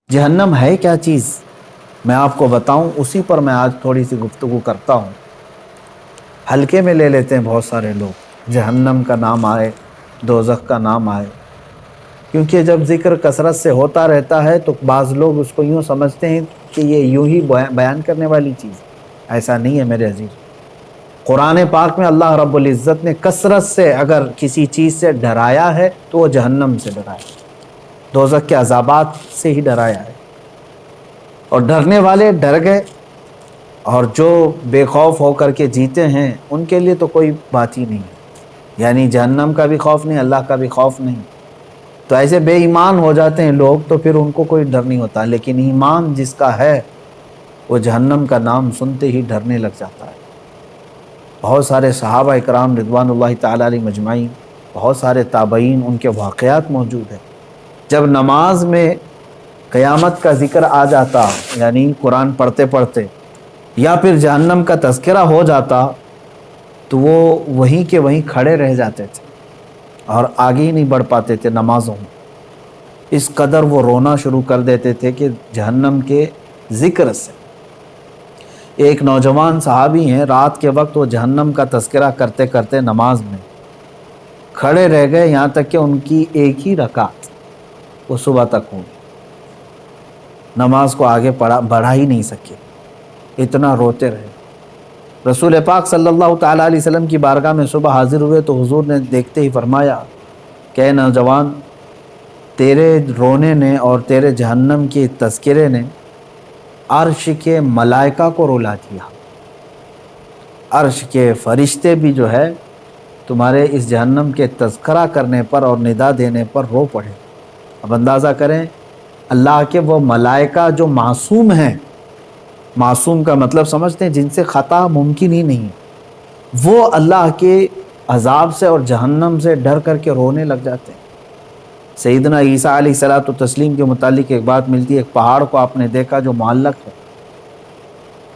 جہنم ہے کیا چیز میں آپ کو بتاؤں، اسی پر میں آج تھوڑی سی گفتگو کرتا ہوں۔ ہلکے میں لے لیتے ہیں بہت سارے لوگ، جہنم کا نام آئے، دوزخ کا نام آئے، کیونکہ جب ذکر کثرت سے ہوتا رہتا ہے تو بعض لوگ اس کو یوں سمجھتے ہیں کہ یہ یوں ہی بیان کرنے والی چیز۔ ایسا نہیں ہے میرے عزیز۔ قرآن پاک میں اللہ رب العزت نے کثرت سے اگر کسی چیز سے ڈرایا ہے تو وہ جہنم سے ڈرایا ہے، دوزخ کے عذابات سے ہی ڈرایا ہے، اور ڈرنے والے ڈر گئے، اور جو بے خوف ہو کر کے جیتے ہیں ان کے لیے تو کوئی بات ہی نہیں ہے، یعنی جہنم کا بھی خوف نہیں، اللہ کا بھی خوف نہیں۔ تو ایسے بے ایمان ہو جاتے ہیں لوگ تو پھر ان کو کوئی ڈر نہیں ہوتا، لیکن ایمان جس کا ہے وہ جہنم کا نام سنتے ہی ڈرنے لگ جاتا ہے۔ بہت سارے صحابہ اکرام رضوان اللہ تعالی علیہ مجمعین، بہت سارے تابعین، ان کے واقعات موجود ہیں۔ جب نماز میں قیامت کا ذکر آ جاتا، یعنی قرآن پڑھتے پڑھتے، یا پھر جہنم کا تذکرہ ہو جاتا تو وہ وہیں کے وہیں کھڑے رہ جاتے تھے اور آگے ہی نہیں بڑھ پاتے تھے نمازوں میں۔ اس قدر وہ رونا شروع کر دیتے تھے کہ جہنم کے ذکر سے۔ ایک نوجوان صحابی ہیں، رات کے وقت وہ جہنم کا تذکرہ کرتے کرتے نماز میں کھڑے رہ گئے، یہاں تک کہ ان کی ایک ہی رکعت وہ صبح تک ہوئی، نماز کو آگے بڑھا ہی نہیں سکے، اتنا روتے رہے۔ رسول پاک صلی اللہ تعالیٰ علیہ وسلم کی بارگاہ میں صبح حاضر ہوئے تو حضور نے دیکھتے ہی فرمایا کہ اے نوجوان، تیرے رونے نے اور تیرے جہنم کے تذکرے نے عرش کے ملائکہ کو رلا دیا، عرش کے فرشتے بھی جو ہے تمہارے اس جہنم کے تذکرہ کرنے پر اور ندا دینے پر رو پڑے۔ اب اندازہ کریں، اللہ کے وہ ملائکہ جو معصوم ہیں، معصوم کا مطلب سمجھتے ہیں جن سے خطا ممکن ہی نہیں، وہ اللہ کے عذاب سے اور جہنم سے ڈر کر کے رونے لگ جاتے ہیں۔ سیدنا عیسیٰ علیہ الصلوۃ والتسلیم کے متعلق ایک بات ملتی ہے، ایک پہاڑ کو آپ نے دیکھا جو معلق ہے،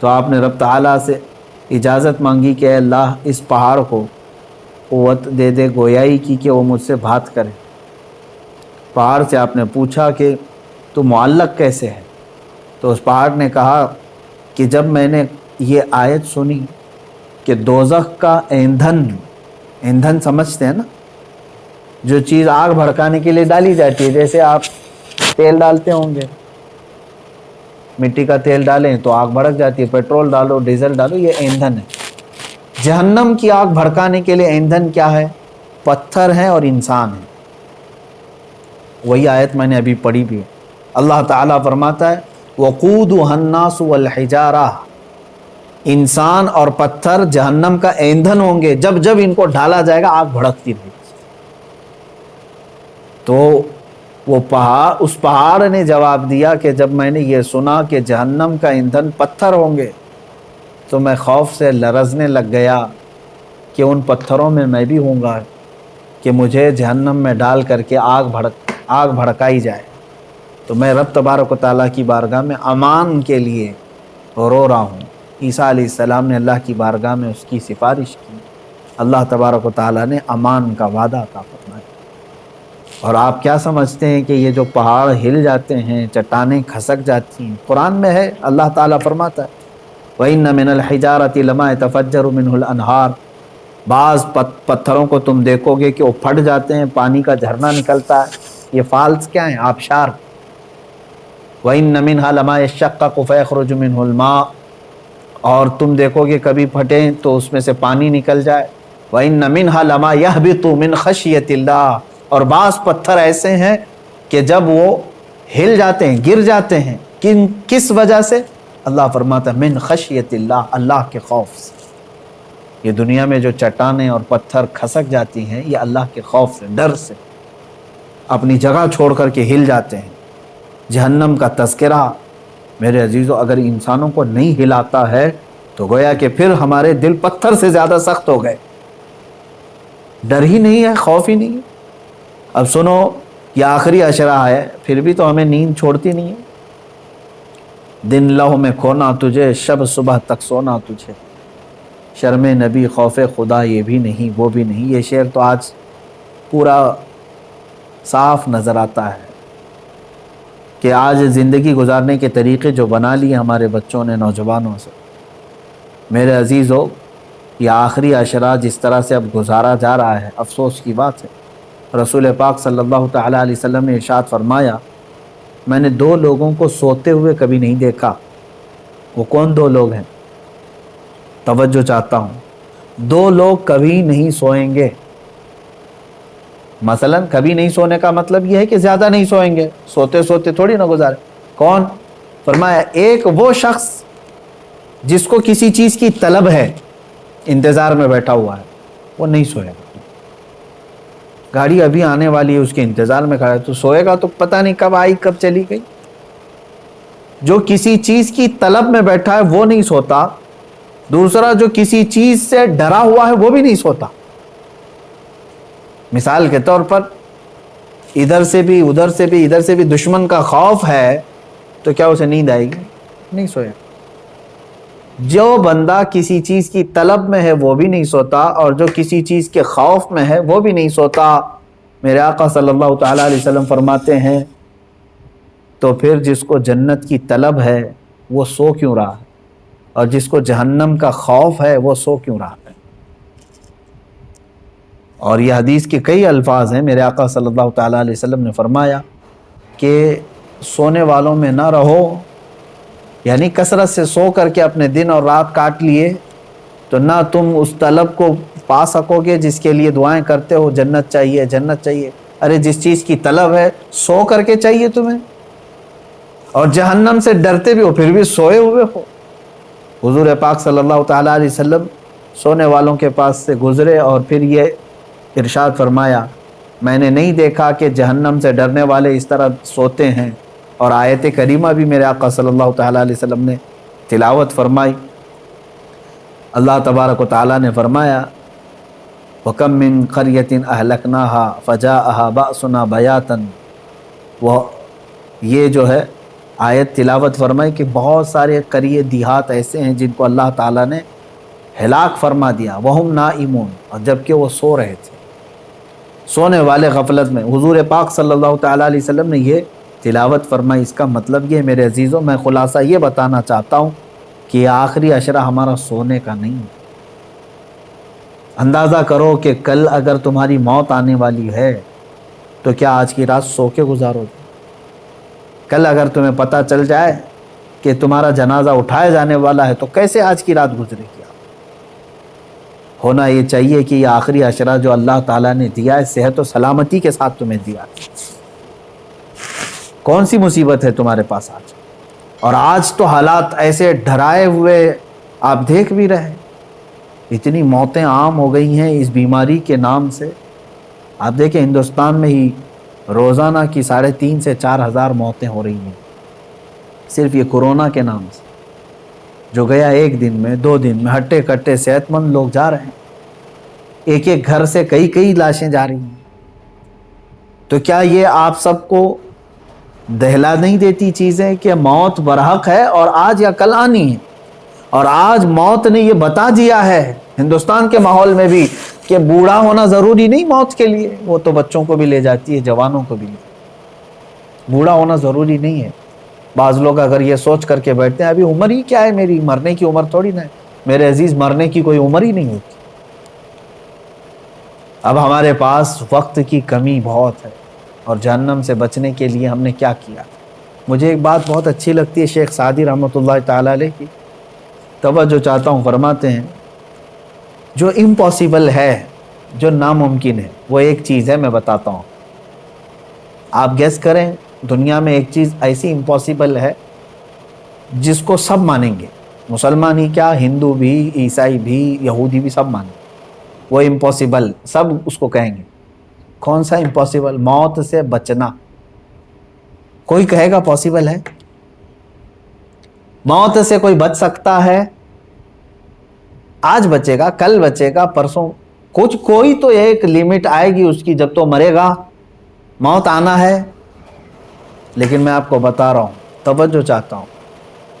تو آپ نے رب تعالیٰ سے اجازت مانگی کہ اے اللہ اس پہاڑ کو قوت دے دے، گویائی کی کہ وہ مجھ سے بات کرے۔ پہاڑ سے آپ نے پوچھا کہ تو معلق کیسے ہے؟ تو اس پہاڑ نے کہا کہ جب میں نے یہ آیت سنی کہ دوزخ کا ایندھن سمجھتے ہیں نا، جو چیز آگ بھڑکانے کے لیے ڈالی جاتی ہے، جیسے آپ تیل ڈالتے ہوں گے، مٹی کا تیل ڈالیں تو آگ بھڑک جاتی ہے، پیٹرول ڈالو، ڈیزل ڈالو، یہ ایندھن ہے۔ جہنم کی آگ بھڑکانے کے لیے ایندھن کیا ہے؟ پتھر ہیں اور انسان ہیں۔ وہی آیت میں نے ابھی پڑھی بھی ہے، اللہ تعالیٰ فرماتا ہے وَقُودُهَا النَّاسُ وَالْحِجَارَةُ، انسان اور پتھر جہنم کا ایندھن ہوں گے، جب جب ان کو ڈالا جائے گا آگ بھڑکتی رہے گی۔ تو وہ اس پہاڑ نے جواب دیا کہ جب میں نے یہ سنا کہ جہنم کا ایندھن پتھر ہوں گے تو میں خوف سے لرزنے لگ گیا کہ ان پتھروں میں بھی ہوں گا کہ مجھے جہنم میں ڈال کر کے آگ بھڑکائی جائے۔ تو میں رب تبارک و تعالیٰ کی بارگاہ میں امان کے لیے رو رہا ہوں۔ عیسیٰ علیہ السلام نے اللہ کی بارگاہ میں اس کی سفارش کی، اللہ تبارک و تعالیٰ نے امان کا وعدہ عطا فرمایا۔ اور آپ کیا سمجھتے ہیں کہ یہ جو پہاڑ ہل جاتے ہیں، چٹانیں کھسک جاتی ہیں، قرآن میں ہے، اللہ تعالیٰ فرماتا ہے وَإِنَّ مِنَ الْحِجَارَةِ لَمَا يَتَفَجَّرُ مِنْهُ الْأَنْهَارُ، بعض پتھروں کو تم دیکھو گے کہ وہ پھٹ جاتے ہیں، پانی کا جھرنا نکلتا ہے۔ یہ فالس کیا ہیں؟ آبشار۔ وَإِنَّ مِنْهَا لَمَا يَشَّقَّقُ فَيَخْرُجُ مِنْهُ الْمَاءُ، اور تم دیکھو گے کبھی پھٹیں تو اس میں سے پانی نکل جائے۔ وَإِنَّ مِنْهَا لَمَا يَهْبِطُ مِنْ خَشْيَةِ اللَّهِ، اور بعض پتھر ایسے ہیں کہ جب وہ ہل جاتے ہیں، گر جاتے ہیں، کس وجہ سے؟ اللہ فرماتا ہے من خشیت اللہ، اللہ کے خوف سے۔ یہ دنیا میں جو چٹانیں اور پتھر کھسک جاتی ہیں، یہ اللہ کے خوف سے، ڈر سے اپنی جگہ چھوڑ کر کے ہل جاتے ہیں۔ جہنم کا تذکرہ میرے عزیزو اگر انسانوں کو نہیں ہلاتا ہے تو گویا کہ پھر ہمارے دل پتھر سے زیادہ سخت ہو گئے، ڈر ہی نہیں ہے، خوف ہی نہیں ہے۔ اب سنو، یہ آخری اشرا ہے، پھر بھی تو ہمیں نیند چھوڑتی نہیں ہے۔ دن لہو میں کھونا تجھے، شب صبح تک سونا تجھے، شرم نبی خوف خدا یہ بھی نہیں وہ بھی نہیں۔ یہ شعر تو آج پورا صاف نظر آتا ہے۔ کہ آج زندگی گزارنے کے طریقے جو بنا لیے ہمارے بچوں نے، نوجوانوں سے، میرے عزیزو، یہ آخری عشرہ جس طرح سے اب گزارا جا رہا ہے، افسوس کی بات ہے۔ رسول پاک صلی اللہ تعالیٰ علیہ وسلم نے ارشاد فرمایا، میں نے دو لوگوں کو سوتے ہوئے کبھی نہیں دیکھا۔ وہ کون دو لوگ ہیں؟ توجہ چاہتا ہوں۔ دو لوگ کبھی نہیں سوئیں گے۔ مثلا کبھی نہیں سونے کا مطلب یہ ہے کہ زیادہ نہیں سوئیں گے، سوتے سوتے تھوڑی نہ گزارے۔ کون؟ فرمایا ایک وہ شخص جس کو کسی چیز کی طلب ہے، انتظار میں بیٹھا ہوا ہے، وہ نہیں سوئے گا۔ گاڑی ابھی آنے والی ہے، اس کے انتظار میں کھڑا ہے، تو سوئے گا تو پتہ نہیں کب آئی کب چلی گئی۔ جو کسی چیز کی طلب میں بیٹھا ہے وہ نہیں سوتا، دوسرا جو کسی چیز سے ڈرا ہوا ہے وہ بھی نہیں سوتا۔ مثال کے طور پر ادھر سے بھی ادھر سے بھی ادھر سے بھی دشمن کا خوف ہے تو کیا اسے نیند آئے گی؟ نہیں سوئے گا۔ جو بندہ کسی چیز کی طلب میں ہے وہ بھی نہیں سوتا، اور جو کسی چیز کے خوف میں ہے وہ بھی نہیں سوتا۔ میرے آقا صلی اللہ تعالیٰ علیہ وسلم فرماتے ہیں تو پھر جس کو جنت کی طلب ہے وہ سو کیوں رہا ہے، اور جس کو جہنم کا خوف ہے وہ سو کیوں رہا ہے؟ اور یہ حدیث کے کئی الفاظ ہیں۔ میرے آقا صلی اللہ تعالیٰ علیہ وسلم نے فرمایا کہ سونے والوں میں نہ رہو، یعنی کثرت سے سو کر کے اپنے دن اور رات کاٹ لیے تو نہ تم اس طلب کو پا سکو گے جس کے لیے دعائیں کرتے ہو، جنت چاہیے جنت چاہیے۔ ارے جس چیز کی طلب ہے سو کر کے چاہیے تمہیں، اور جہنم سے ڈرتے بھی ہو پھر بھی سوئے ہوئے ہو۔ حضور پاک صلی اللہ تعالیٰ علیہ وسلم سونے والوں کے پاس سے گزرے اور پھر یہ ارشاد فرمایا، میں نے نہیں دیکھا کہ جہنم سے ڈرنے والے اس طرح سوتے ہیں۔ اور آیت کریمہ بھی میرے آقا صلی اللہ تعالیٰ علیہ وسلم نے تلاوت فرمائی۔ اللہ تبارک و تعالیٰ نے فرمایا، وَكَم مِّن قَرْيَةٍ أَهْلَكْنَاهَا فَجَاءَهَا بَأْسُنَا بَيَاتًا۔ وہ یہ جو ہے آیت تلاوت فرمائی کہ بہت سارے قریے دیہات ایسے ہیں جن کو اللہ تعالیٰ نے ہلاک فرما دیا، وَهُمْ نَائِمُونَ، اور جبکہ وہ سو رہے تھے، سونے والے غفلت میں۔ حضور پاک صلی اللہ تعالیٰ علیہ وسلم نے یہ تلاوت فرمائی۔ اس کا مطلب یہ میرے عزیزوں، میں خلاصہ یہ بتانا چاہتا ہوں کہ یہ آخری عشرہ ہمارا سونے کا نہیں ہے۔ اندازہ کرو کہ کل اگر تمہاری موت آنے والی ہے تو کیا آج کی رات سو کے گزارو گے؟ کل اگر تمہیں پتہ چل جائے کہ تمہارا جنازہ اٹھایا جانے والا ہے تو کیسے آج کی رات گزرے گی؟ ہونا یہ چاہیے کہ یہ آخری عشرہ جو اللہ تعالیٰ نے دیا ہے صحت و سلامتی کے ساتھ تمہیں دیا ہے۔ کون سی مصیبت ہے تمہارے پاس آج؟ اور آج تو حالات ایسے ڈرائے ہوئے آپ دیکھ بھی رہے، اتنی موتیں عام ہو گئی ہیں اس بیماری کے نام سے۔ آپ دیکھیں ہندوستان میں ہی روزانہ کی 3,500 سے 4,000 موتیں ہو رہی ہیں صرف یہ کورونا کے نام سے، جو گیا ایک دن میں 2 دن میں ہٹے کٹے صحت مند لوگ جا رہے ہیں، ایک ایک گھر سے کئی لاشیں جا رہی ہیں۔ تو کیا یہ آپ سب کو دہلا نہیں دیتی چیزیں کہ موت برحق ہے اور آج یا کل آنی ہے؟ اور آج موت نے یہ بتا دیا ہے ہندوستان کے ماحول میں بھی کہ بوڑھا ہونا ضروری نہیں موت کے لیے، وہ تو بچوں کو بھی لے جاتی ہے، جوانوں کو بھی لے جاتی ہے، بوڑھا ہونا ضروری نہیں ہے۔ بعض لوگ اگر یہ سوچ کر کے بیٹھتے ہیں ابھی عمر ہی کیا ہے میری، مرنے کی عمر تھوڑی نہ ہے۔ میرے عزیز، مرنے کی کوئی عمر ہی نہیں ہوتی۔ اب ہمارے پاس وقت کی کمی بہت ہے، اور جہنم سے بچنے کے لیے ہم نے کیا کیا؟ مجھے ایک بات بہت اچھی لگتی ہے شیخ سعدی رحمۃ اللہ تعالیٰ علیہ کی، توجہ چاہتا ہوں، فرماتے ہیں جو امپاسبل ہے، جو ناممکن ہے، وہ ایک چیز ہے، میں بتاتا ہوں، آپ گیس کریں۔ دنیا میں ایک چیز ایسی امپاسبل ہے جس کو سب مانیں گے، مسلمان ہی کیا، ہندو بھی، عیسائی بھی، یہودی بھی، سب مانیں گے، وہ امپاسبل، سب اس کو کہیں گے۔ کون سا امپاسبل؟ موت سے بچنا۔ کوئی کہے گا پاسبل ہے؟ موت سے کوئی بچ سکتا ہے؟ آج بچے گا، کل بچے گا، پرسوں، کوئی تو ایک لیمٹ آئے گی اس کی، جب تو مرے گا، موت آنا ہے۔ لیکن میں آپ کو بتا رہا ہوں، توجہ چاہتا ہوں،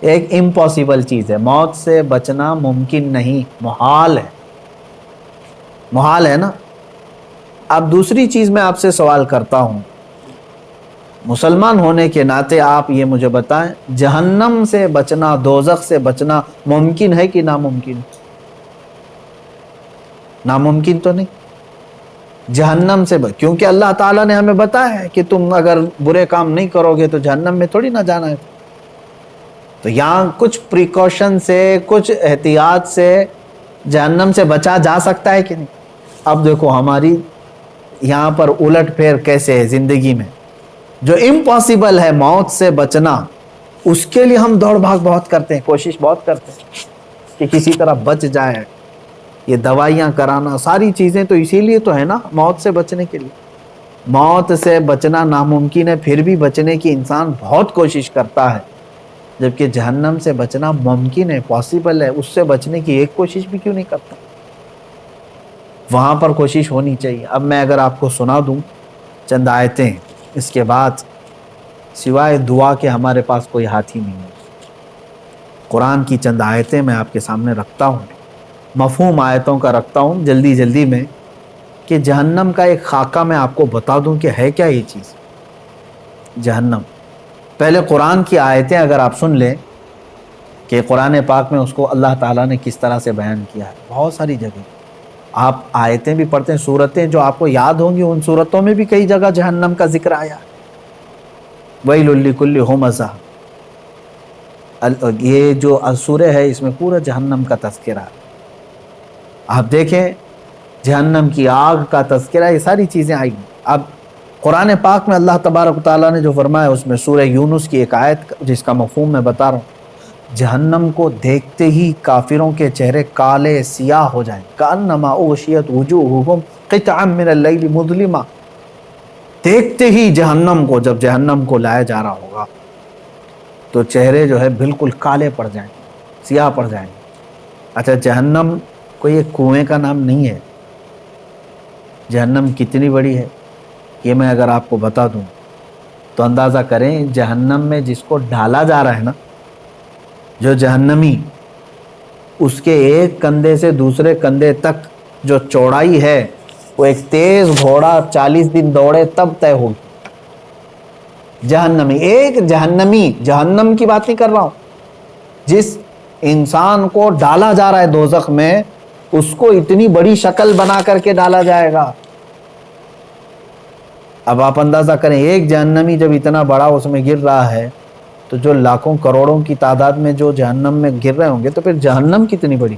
ایک امپاسبل چیز ہے، موت سے بچنا ممکن نہیں، محال ہے، محال ہے نا۔ اب دوسری چیز میں آپ سے سوال کرتا ہوں، مسلمان ہونے کے ناطے آپ یہ مجھے بتائیں، جہنم سے بچنا، دوزخ سے بچنا ممکن ہے کہ ناممکن؟ ناممکن تو نہیں۔ جہنم سے کیونکہ اللہ تعالیٰ نے ہمیں بتایا ہے کہ تم اگر برے کام نہیں کرو گے تو جہنم میں تھوڑی نہ جانا ہے۔ تو یہاں کچھ پریکاشن سے، کچھ احتیاط سے جہنم سے بچا جا سکتا ہے کہ نہیں؟ اب دیکھو ہماری یہاں پر الٹ پھیر کیسے ہے زندگی میں، جو امپاسبل ہے موت سے بچنا، اس کے لیے ہم دوڑ بھاگ بہت کرتے ہیں، کوشش بہت کرتے ہیں کہ کسی طرح بچ جائے۔ یہ دوائیاں کرانا، ساری چیزیں تو اسی لیے تو ہے نا، موت سے بچنے کے لیے۔ موت سے بچنا ناممکن ہے، پھر بھی بچنے کی انسان بہت کوشش کرتا ہے، جبکہ جہنم سے بچنا ممکن ہے، پاسبل ہے، اس سے بچنے کی ایک کوشش بھی کیوں نہیں کرتا؟ وہاں پر کوشش ہونی چاہیے۔ اب میں اگر آپ کو سنا دوں چند آیتیں، اس کے بعد سوائے دعا کے ہمارے پاس کوئی ہاتھ ہی نہیں ہے۔ قرآن کی چند آیتیں میں آپ کے سامنے رکھتا ہوں، مفہوم آیتوں کا رکھتا ہوں جلدی جلدی میں، کہ جہنم کا ایک خاکہ میں آپ کو بتا دوں کہ ہے کیا یہ چیز جہنم۔ پہلے قرآن کی آیتیں اگر آپ سن لیں کہ قرآن پاک میں اس کو اللہ تعالیٰ نے کس طرح سے بیان کیا ہے، بہت ساری جگہ آپ آیتیں بھی پڑھتے ہیں، سورتیں جو آپ کو یاد ہوں گی، ان سورتوں میں بھی کئی جگہ جہنم کا ذکر آیا ہے۔ وَيْلٌ لِكُلِّ ہُمَزَةٍ، یہ جو سورہ ہے اس میں پورا جہنم کا تذکرہ ہے۔ آپ دیکھیں جہنم کی آگ کا تذکرہ، یہ ساری چیزیں آئی ہیں۔ اب قرآن پاک میں اللہ تبارک و تعالیٰ نے جو فرمایا، اس میں سورہ یونس کی ایک آیت جس کا مفہوم میں بتا رہا ہوں، جہنم کو دیکھتے ہی کافروں کے چہرے کالے سیاہ ہو جائیں، کأنما اغشیت وجوہہم قطعا من اللیل مظلما۔ دیکھتے ہی جہنم کو، جب جہنم کو لایا جا رہا ہوگا تو چہرے جو ہے بالکل کالے پڑ جائیں، سیاہ پڑ جائیں۔ اچھا، جہنم کوئی ایک کنویں کا نام نہیں ہے۔ جہنم کتنی بڑی ہے یہ میں اگر آپ کو بتا دوں تو اندازہ کریں، جہنم میں جس کو ڈالا جا رہا ہے نا، جو جہنمی، اس کے ایک کندھے سے دوسرے کندھے تک جو چوڑائی ہے، وہ ایک تیز گھوڑا 40 دن دوڑے تب طے ہوگی۔ جہنمی، ایک جہنمی، جہنم کی بات نہیں کر رہا ہوں، جس انسان کو ڈالا جا رہا ہے دوزخ میں، اس کو اتنی بڑی شکل بنا کر کے ڈالا جائے گا۔ اب آپ اندازہ کریں، ایک جہنمی جب اتنا بڑا اس میں گر رہا ہے، تو جو لاکھوں کروڑوں کی تعداد میں جو جہنم میں گر رہے ہوں گے، تو پھر جہنم کتنی بڑی،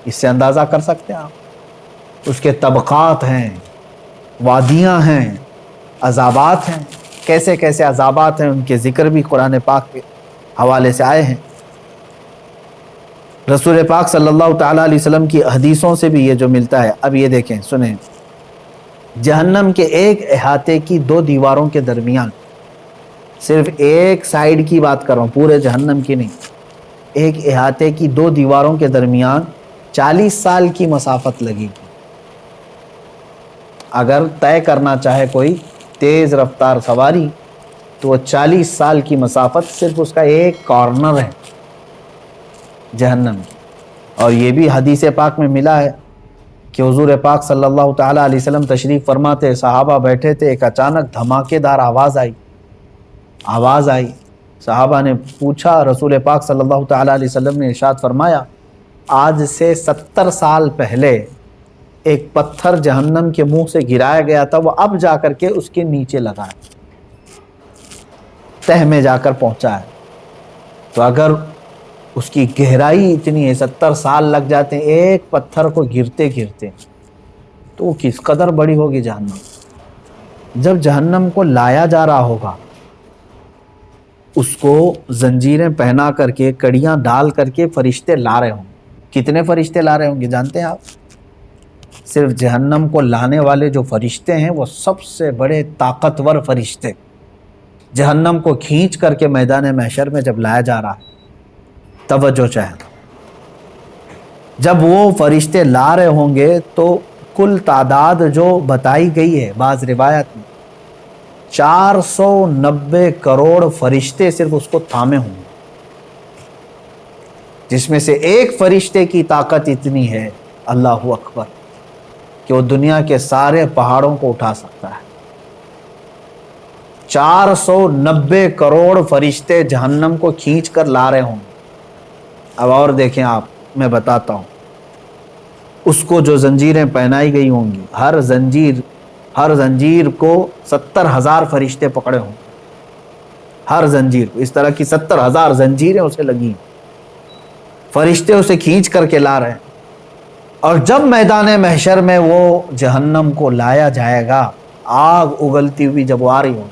اس سے اندازہ کر سکتے ہیں آپ۔ اس کے طبقات ہیں، وادیاں ہیں، عذابات ہیں، کیسے کیسے عذابات ہیں، ان کے ذکر بھی قرآن پاک کے حوالے سے آئے ہیں۔ رسول پاک صلی اللہ تعالیٰ علیہ وسلم کی حدیثوں سے بھی یہ جو ملتا ہے۔ اب یہ دیکھیں، سنیں، جہنم کے ایک احاطے کی 2 دیواروں کے درمیان، صرف ایک سائیڈ کی بات کر رہا ہوں، پورے جہنم کی نہیں، ایک احاطے کی 2 دیواروں کے درمیان 40 سال کی مسافت لگے گی۔ اگر طے کرنا چاہے کوئی تیز رفتار سواری تو وہ 40 سال کی مسافت صرف اس کا ایک کارنر ہے جہنم۔ اور یہ بھی حدیث پاک میں ملا ہے کہ حضور پاک صلی اللہ تعالیٰ علیہ وسلم تشریف فرماتے، صحابہ بیٹھے تھے، ایک اچانک دھماکے دار آواز آئی۔ صحابہ نے پوچھا، رسول پاک صلی اللہ تعالیٰ علیہ وسلم نے ارشاد فرمایا، آج سے 70 سال پہلے ایک پتھر جہنم کے منہ سے گرایا گیا تھا، وہ اب جا کر کے اس کے نیچے لگا ہے، تہ میں جا کر پہنچا ہے۔ تو اگر اس کی گہرائی اتنی ہے، 70 سال لگ جاتے ہیں ایک پتھر کو گرتے گرتے، تو وہ کس قدر بڑی ہوگی جہنم۔ جب جہنم کو لایا جا رہا ہوگا، اس کو زنجیریں پہنا کر کے، کڑیاں ڈال کر کے فرشتے لا رہے ہوں گے۔ کتنے فرشتے لا رہے ہوں گے جانتے ہیں آپ؟ صرف جہنم کو لانے والے جو فرشتے ہیں وہ سب سے بڑے طاقتور فرشتے، جہنم کو کھینچ کر کے میدان محشر میں جب لایا جا رہا ہے، توجہ چاہے، جب وہ فرشتے لا رہے ہوں گے تو کل تعداد جو بتائی گئی ہے بعض روایت میں، 490 کروڑ فرشتے صرف اس کو تھامے ہوں گے، جس میں سے ایک فرشتے کی طاقت اتنی ہے، اللہ اکبر، کہ وہ دنیا کے سارے پہاڑوں کو اٹھا سکتا ہے۔ 490 کروڑ فرشتے جہنم کو کھینچ کر لا رہے ہوں گے۔ اب اور دیکھیں آپ، میں بتاتا ہوں، اس کو جو زنجیریں پہنائی گئی ہوں گی، ہر زنجیر کو 70,000 فرشتے پکڑے ہوں گے، ہر زنجیر کو اس طرح کی 70,000 زنجیریں اسے لگی، فرشتے اسے کھینچ کر کے لا رہے ہیں۔ اور جب میدان محشر میں وہ جہنم کو لایا جائے گا، آگ اگلتی ہوئی جب وہ آ رہی ہو،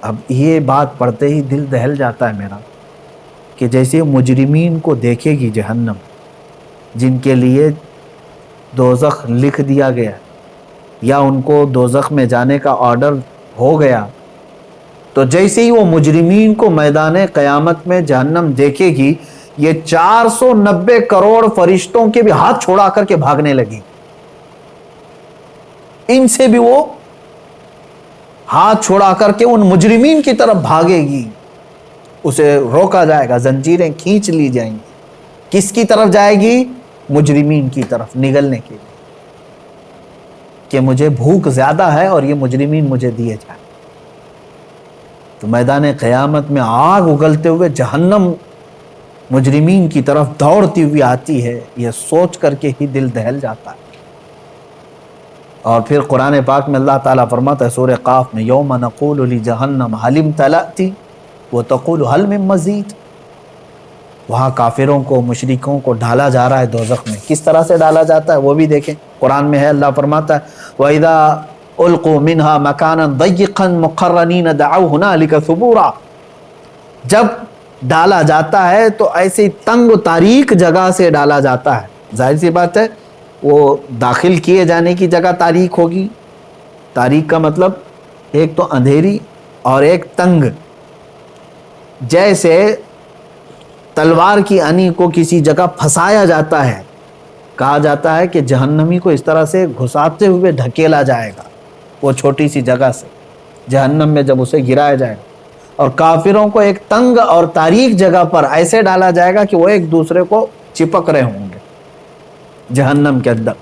اب یہ بات پڑھتے ہی دل دہل جاتا ہے میرا، کہ جیسے مجرمین کو دیکھے گی جہنم، جن کے لیے دوزخ لکھ دیا گیا یا ان کو دوزخ میں جانے کا آرڈر ہو گیا، تو جیسے ہی وہ مجرمین کو میدان قیامت میں جہنم دیکھے گی، یہ 490 کروڑ فرشتوں کے بھی ہاتھ چھوڑا کر کے بھاگنے لگی، ان سے بھی وہ ہاتھ چھوڑا کر کے ان مجرمین کی طرف بھاگے گی، اسے روکا جائے گا، زنجیریں کھینچ لی جائیں گی۔ کس کی طرف جائے گی؟ مجرمین کی طرف نگلنے کے لیے، کہ مجھے بھوک زیادہ ہے اور یہ مجرمین مجھے دیے جائیں۔ تو میدان قیامت میں آگ اگلتے ہوئے جہنم مجرمین کی طرف دوڑتی ہوئی آتی ہے، یہ سوچ کر کے ہی دل دہل جاتا ہے۔ اور پھر قرآن پاک میں اللہ تعالیٰ فرماتا ہے سورہ قاف میں، یوم نقول لجہنم هل امتلأت وتقول هل من مزید۔ وہاں کافروں کو، مشرکوں کو ڈالا جا رہا ہے دوزخ میں، کس طرح سے ڈالا جاتا ہے وہ بھی دیکھیں، قرآن میں ہے، اللہ فرماتا ہے وَإِذَا أُلْقُوا مِنْهَا مَكَانًا ضَيِّقًا مُقَرَّنِينَ دَعَوْا هُنَالِكَ ثُبُورًا، جب ڈالا جاتا ہے تو ایسی تنگ و تاریک جگہ سے ڈالا جاتا ہے، ظاہر سی بات ہے وہ داخل کیے جانے کی جگہ تاریک ہوگی، تاریک کا مطلب ایک تو اندھیری اور ایک تنگ، جیسے تلوار کی انی کو کسی جگہ پھنسایا جاتا ہے، کہا جاتا ہے کہ جہنمی کو اس طرح سے گھساتے ہوئے ڈھکیلا جائے گا، وہ چھوٹی سی جگہ سے جہنم میں جب اسے گرایا جائے گا، اور کافروں کو ایک تنگ اور تاریک جگہ پر ایسے ڈالا جائے گا کہ وہ ایک دوسرے کو چپک رہے ہوں گے جہنم کے اندر،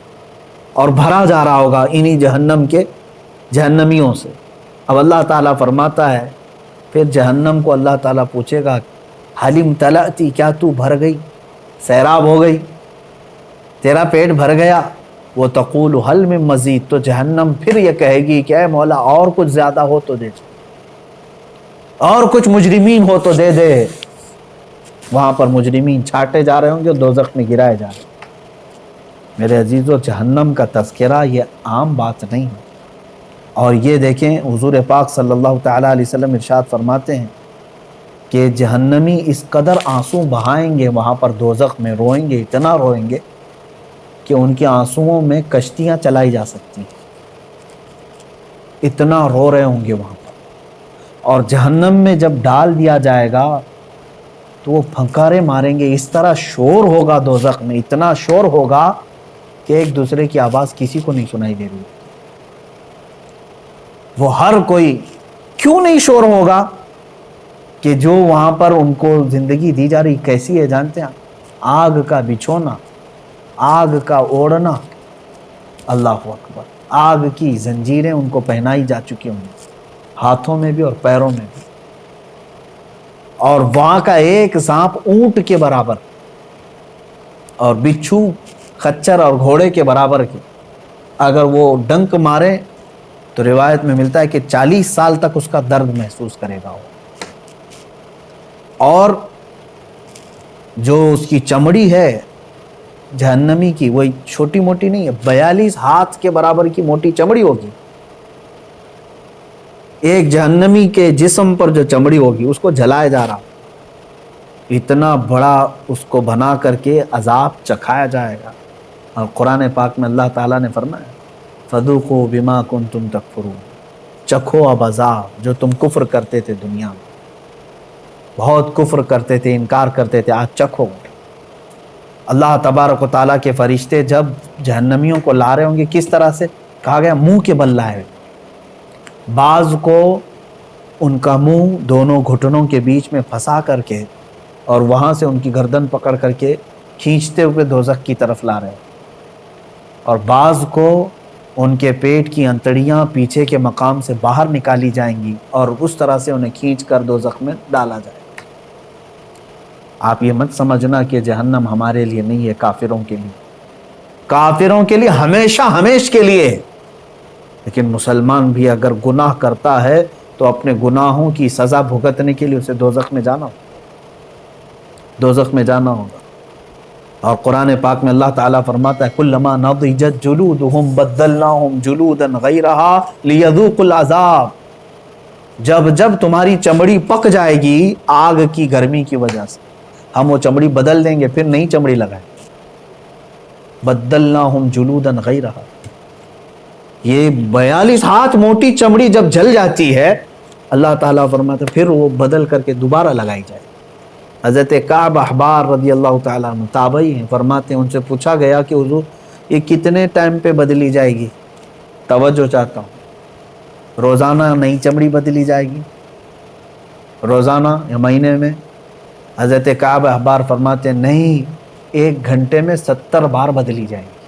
اور بھرا جا رہا ہوگا انہی جہنمیوں سے۔ اب اللہ تعالیٰ فرماتا ہے پھر جہنم کو اللہ تعالیٰ پوچھے گا هل امتلأت، کیا تو بھر گئی، سیراب ہو گئی، تیرا پیٹ بھر گیا؟ وہ تقول هل من مزید، تو جہنم پھر یہ کہے گی کہ اے مولا اور کچھ زیادہ ہو تو دے، اور کچھ مجرمین ہو تو دے دے۔ وہاں پر مجرمین چھاٹے جا رہے ہوں گے، دوزخ میں گرائے جا رہے ہیں۔ میرے عزیزو، جہنم کا تذکرہ یہ عام بات نہیں ہے۔ اور یہ دیکھیں حضور پاک صلی اللہ تعالیٰ علیہ وسلم ارشاد فرماتے ہیں کہ جہنمی اس قدر آنسو بہائیں گے وہاں پر دوزخ میں، روئیں گے، اتنا روئیں گے کہ ان کے آنسوؤں میں کشتیاں چلائی جا سکتی ہیں، اتنا رو رہے ہوں گے وہاں پر۔ اور جہنم میں جب ڈال دیا جائے گا تو وہ پھنکارے ماریں گے، اس طرح شور ہوگا دوزخ میں، اتنا شور ہوگا کہ ایک دوسرے کی آواز کسی کو نہیں سنائی دے رہی۔ وہ ہر کوئی، کیوں نہیں شور ہوگا؟ کہ جو وہاں پر ان کو زندگی دی جا رہی کیسی ہے جانتے ہیں؟ آگ کا بچھونا، آگ کا اوڑھنا، اللہ اکبر، آگ کی زنجیریں ان کو پہنائی جا چکی ہوں گی، ہاتھوں میں بھی اور پیروں میں بھی، اور وہاں کا ایک سانپ اونٹ کے برابر اور بچھو خچر اور گھوڑے کے برابر کی، اگر وہ ڈنک مارے تو روایت میں ملتا ہے کہ 40 سال تک اس کا درد محسوس کرے گا وہ۔ اور جو اس کی چمڑی ہے جہنمی کی، وہ چھوٹی موٹی نہیں ہے، 42 ہاتھ کے برابر کی موٹی چمڑی ہوگی۔ ایک جہنمی کے جسم پر جو چمڑی ہوگی اس کو جلایا جا رہا، اتنا بڑا اس کو بنا کر کے عذاب چکھایا جائے گا۔ اور قرآن پاک میں اللہ تعالیٰ نے فرمایا فَذُوقُوا بِمَا كُنْتُمْ تَكْفُرُونَ، چکھو اب عذاب جو تم کفر کرتے تھے، دنیا میں بہت کفر کرتے تھے، انکار کرتے تھے، آج چکھو۔ اللہ تبارک و تعالیٰ کے فرشتے جب جہنمیوں کو لا رہے ہوں گے، کس طرح سے کہا گیا؟ منہ کے بل لائے، بعض کو ان کا منہ دونوں گھٹنوں کے بیچ میں پھنسا کر کے اور وہاں سے ان کی گردن پکڑ کر کے کھینچتے ہوئے دوزخ کی طرف لا رہے ہیں، اور بعض کو ان کے پیٹ کی انتڑیاں پیچھے کے مقام سے باہر نکالی جائیں گی اور اس طرح سے انہیں کھینچ کر دوزخ میں ڈالا جائے گا۔ آپ یہ مت سمجھنا کہ جہنم ہمارے لیے نہیں ہے، کافروں کے لیے، کافروں کے لیے ہمیشہ ہمیش کے لیے ہے۔ لیکن مسلمان بھی اگر گناہ کرتا ہے تو اپنے گناہوں کی سزا بھگتنے کے لیے اسے دوزخ میں جانا ہوگا، دوزخ میں جانا ہوگا۔ اور قرآن پاک میں اللہ تعالیٰ فرماتا ہے کلما نضجت جلودہم بدلناہم جلودا غیرہا لیذوقوا العذاب، جب جب تمہاری چمڑی پک جائے گی آگ کی گرمی کی وجہ سے، ہم وہ چمڑی بدل دیں گے، پھر نئی چمڑی لگائیں، بدلناہم جلودا غیرہا۔ یہ 42 ہاتھ موٹی چمڑی جب جل جاتی ہے، اللہ تعالیٰ فرماتا ہے پھر وہ بدل کر کے دوبارہ لگائی جائے۔ حضرت کعب احبار رضی اللہ تعالیٰ عنہ تابعی ہیں، فرماتے ہیں ان سے پوچھا گیا کہ حضور یہ کتنے ٹائم پہ بدلی جائے گی؟ توجہ چاہتا ہوں، روزانہ نئی چمڑی بدلی جائے گی روزانہ یا مہینے میں؟ حضرت کعب احبار فرماتے ہیں نہیں، 1 گھنٹے میں 70 بار بدلی جائے گی،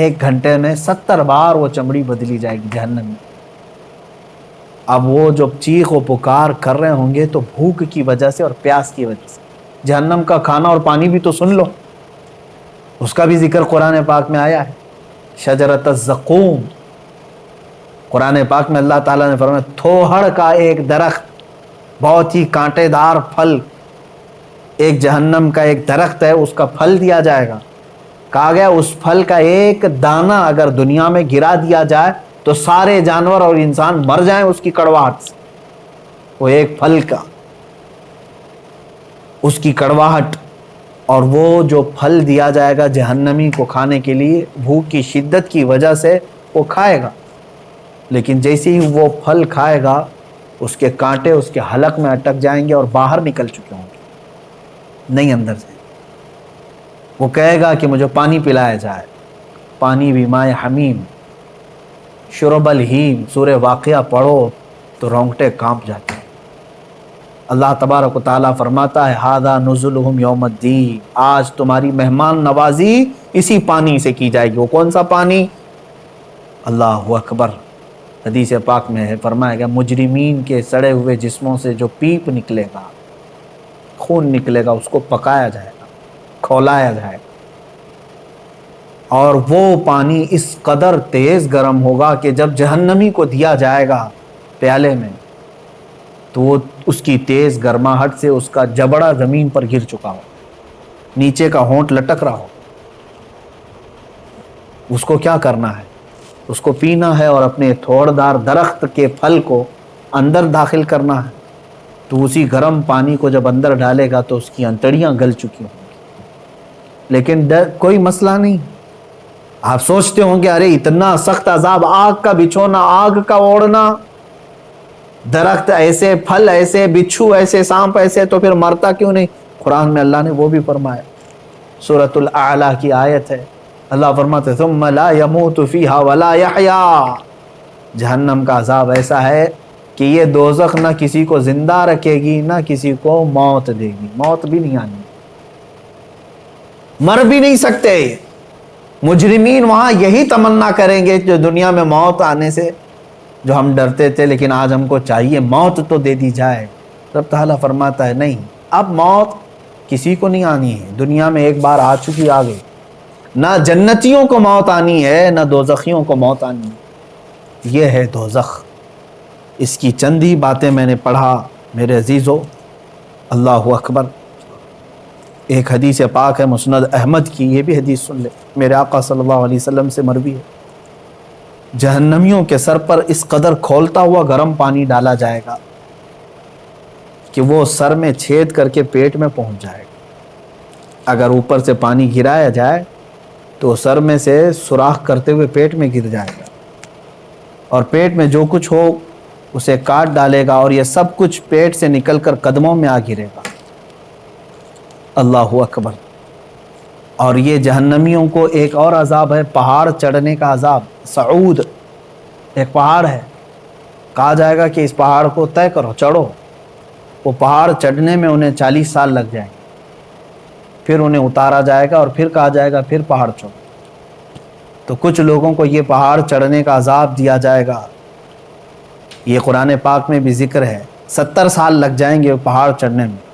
1 گھنٹے میں 70 بار وہ چمڑی بدلی جائے گی جہنم میں۔ اب وہ جو چیخ و پکار کر رہے ہوں گے تو بھوک کی وجہ سے اور پیاس کی وجہ سے۔ جہنم کا کھانا اور پانی بھی تو سن لو، اس کا بھی ذکر قرآن پاک میں آیا ہے، شجرۃ الزقوم۔ قرآن پاک میں اللہ تعالیٰ نے فرمایا تھوہڑ کا ایک درخت، بہت ہی کانٹے دار پھل، ایک جہنم کا ایک درخت ہے، اس کا پھل دیا جائے گا۔ کہا گیا اس پھل کا ایک دانہ اگر دنیا میں گرا دیا جائے تو سارے جانور اور انسان مر جائیں اس کی کڑواہٹ سے۔ وہ ایک پھل کا، اس کی کڑواہٹ، اور وہ جو پھل دیا جائے گا جہنمی کو کھانے کے لیے، بھوک کی شدت کی وجہ سے وہ کھائے گا، لیکن جیسے ہی وہ پھل کھائے گا اس کے کانٹے اس کے حلق میں اٹک جائیں گے اور باہر نکل چکے ہوں گے، نہیں اندر سے۔ وہ کہے گا کہ مجھے پانی پلایا جائے، پانی بھی مائے حمیم، شرب الہیم، سورہ واقعہ پڑھو تو رونگٹے کانپ جاتے ہیں۔ اللہ تبارک و تعالیٰ فرماتا ہے ھذا نزلہم یوم الدین، آج تمہاری مہمان نوازی اسی پانی سے کی جائے گی۔ وہ کون سا پانی؟ اللہ اکبر، حدیث پاک میں ہے فرمایا گیا مجرمین کے سڑے ہوئے جسموں سے جو پیپ نکلے گا، خون نکلے گا، اس کو پکایا جائے گا، کھولایا جائے گا، اور وہ پانی اس قدر تیز گرم ہوگا کہ جب جہنمی کو دیا جائے گا پیالے میں تو وہ اس کی تیز گرماہٹ سے اس کا جبڑا زمین پر گر چکا ہو، نیچے کا ہونٹ لٹک رہا ہو۔ اس کو کیا کرنا ہے؟ اس کو پینا ہے اور اپنے تھوڑدار درخت کے پھل کو اندر داخل کرنا ہے۔ تو اسی گرم پانی کو جب اندر ڈالے گا تو اس کی انتڑیاں گل چکی ہوں گی، لیکن کوئی مسئلہ نہیں۔ آپ سوچتے ہوں گے ارے اتنا سخت عذاب، آگ کا بچھونا، آگ کا اوڑھنا، درخت ایسے، پھل ایسے، بچھو ایسے، سانپ ایسے، تو پھر مرتا کیوں نہیں؟ قرآن میں اللہ نے وہ بھی فرمایا، سورۃ الاعلیٰ کی آیت ہے، اللہ فرماتے ثم لا يموت فیہا ولا یحیا۔ جہنم کا عذاب ایسا ہے کہ یہ دوزخ نہ کسی کو زندہ رکھے گی نہ کسی کو موت دے گی، موت بھی نہیں آنی، مر بھی نہیں سکتے۔ مجرمین وہاں یہی تمنا کریں گے جو دنیا میں موت آنے سے جو ہم ڈرتے تھے، لیکن آج ہم کو چاہیے موت تو دے دی جائے۔ رب تعالیٰ فرماتا ہے نہیں، اب موت کسی کو نہیں آنی ہے، دنیا میں ایک بار آ چکی، آ گئی، نہ جنتیوں کو موت آنی ہے نہ دوزخیوں کو موت آنی ہے۔ یہ ہے دوزخ، اس کی چند ہی باتیں میں نے پڑھا میرے عزیزو، اللہ اکبر۔ ایک حدیث پاک ہے مسند احمد کی، یہ بھی حدیث سن لے، میرے آقا صلی اللہ علیہ وسلم سے مروی ہے، جہنمیوں کے سر پر اس قدر کھولتا ہوا گرم پانی ڈالا جائے گا کہ وہ سر میں چھید کر کے پیٹ میں پہنچ جائے گا۔ اگر اوپر سے پانی گرایا جائے تو سر میں سے سوراخ کرتے ہوئے پیٹ میں گر جائے گا، اور پیٹ میں جو کچھ ہو اسے کاٹ ڈالے گا، اور یہ سب کچھ پیٹ سے نکل کر قدموں میں آ گرے گا۔ اللہ اکبر۔ اور یہ جہنمیوں کو ایک اور عذاب ہے، پہاڑ چڑھنے کا عذاب، صعود، ایک پہاڑ ہے، کہا جائے گا کہ اس پہاڑ کو طے کرو، چڑھو۔ وہ پہاڑ چڑھنے میں انہیں 40 سال لگ جائیں گے، پھر انہیں اتارا جائے گا اور پھر کہا جائے گا پھر پہاڑ چڑھو۔ تو کچھ لوگوں کو یہ پہاڑ چڑھنے کا عذاب دیا جائے گا، یہ قرآن پاک میں بھی ذکر ہے، 70 سال لگ جائیں گے پہاڑ چڑھنے میں۔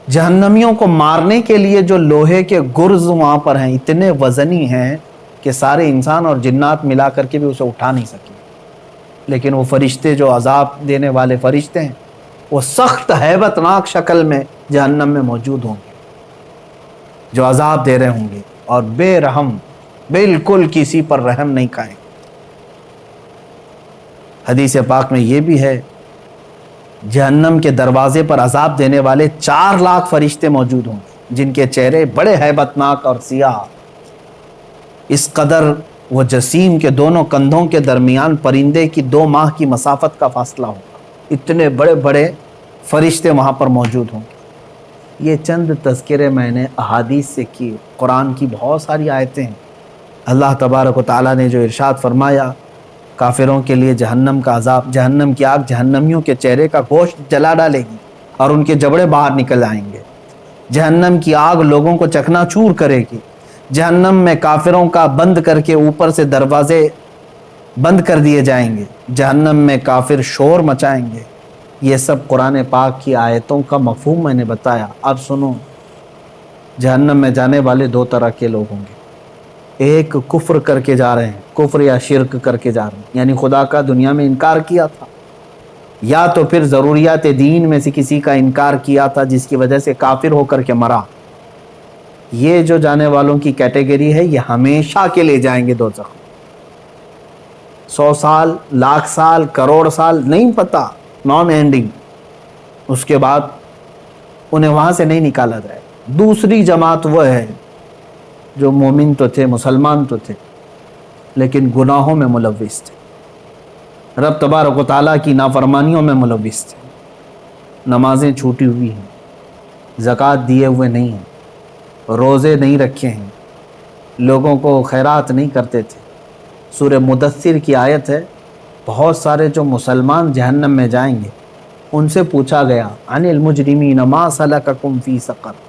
جہنمیوں کو مارنے کے لیے جو لوہے کے گرز وہاں پر ہیں اتنے وزنی ہیں کہ سارے انسان اور جنات ملا کر کے بھی اسے اٹھا نہیں سکیں، لیکن وہ فرشتے جو عذاب دینے والے فرشتے ہیں وہ سخت ہیبت ناک شکل میں جہنم میں موجود ہوں گے، جو عذاب دے رہے ہوں گے، اور بے رحم، بالکل کسی پر رحم نہیں کھائیں۔ حدیث پاک میں یہ بھی ہے جہنم کے دروازے پر عذاب دینے والے 4 لاکھ فرشتے موجود ہوں گے، جن کے چہرے بڑے ہیبت ناک اور سیاہ، اس قدر وہ جسیم کے دونوں کندھوں کے درمیان پرندے کی 2 ماہ کی مسافت کا فاصلہ ہوگا، اتنے بڑے بڑے فرشتے وہاں پر موجود ہوں گے۔ یہ چند تذکرے میں نے احادیث سے کی، قرآن کی بہت ساری آیتیں ہیں۔ اللہ تبارک و تعالیٰ نے جو ارشاد فرمایا کافروں کے لیے جہنم کا عذاب، جہنم کی آگ جہنمیوں کے چہرے کا گوشت جلا ڈالے گی اور ان کے جبڑے باہر نکل آئیں گے۔ جہنم کی آگ لوگوں کو چکنا چور کرے گی۔ جہنم میں کافروں کا بند کر کے اوپر سے دروازے بند کر دیے جائیں گے۔ جہنم میں کافر شور مچائیں گے۔ یہ سب قرآن پاک کی آیتوں کا مفہوم میں نے بتایا۔ اب سنو، جہنم میں جانے والے 2 طرح کے لوگ ہوں گے۔ ایک کفر کر کے جا رہے ہیں، کفر یا شرک کر کے جا رہے ہیں، یعنی خدا کا دنیا میں انکار کیا تھا، یا تو پھر ضروریات دین میں سے کسی کا انکار کیا تھا جس کی وجہ سے کافر ہو کر کے مرا۔ یہ جو جانے والوں کی کیٹیگری ہے یہ ہمیشہ کے لیے جائیں گے دوزخ۔ 100 سال، لاکھ سال، کروڑ سال نہیں پتہ، نان اینڈنگ، اس کے بعد انہیں وہاں سے نہیں نکالا جائے۔ دوسری جماعت وہ ہے جو مومن تو تھے، مسلمان تو تھے، لیکن گناہوں میں ملوث تھے، رب تبارک و تعالیٰ کی نافرمانیوں میں ملوث تھے، نمازیں چھوٹی ہوئی ہیں، زکوٰۃ دیے ہوئے نہیں ہیں، روزے نہیں رکھے ہیں، لوگوں کو خیرات نہیں کرتے تھے۔ سورہ مدثر کی آیت ہے، بہت سارے جو مسلمان جہنم میں جائیں گے ان سے پوچھا گیا عن المجرمین ما سلککم فی سقر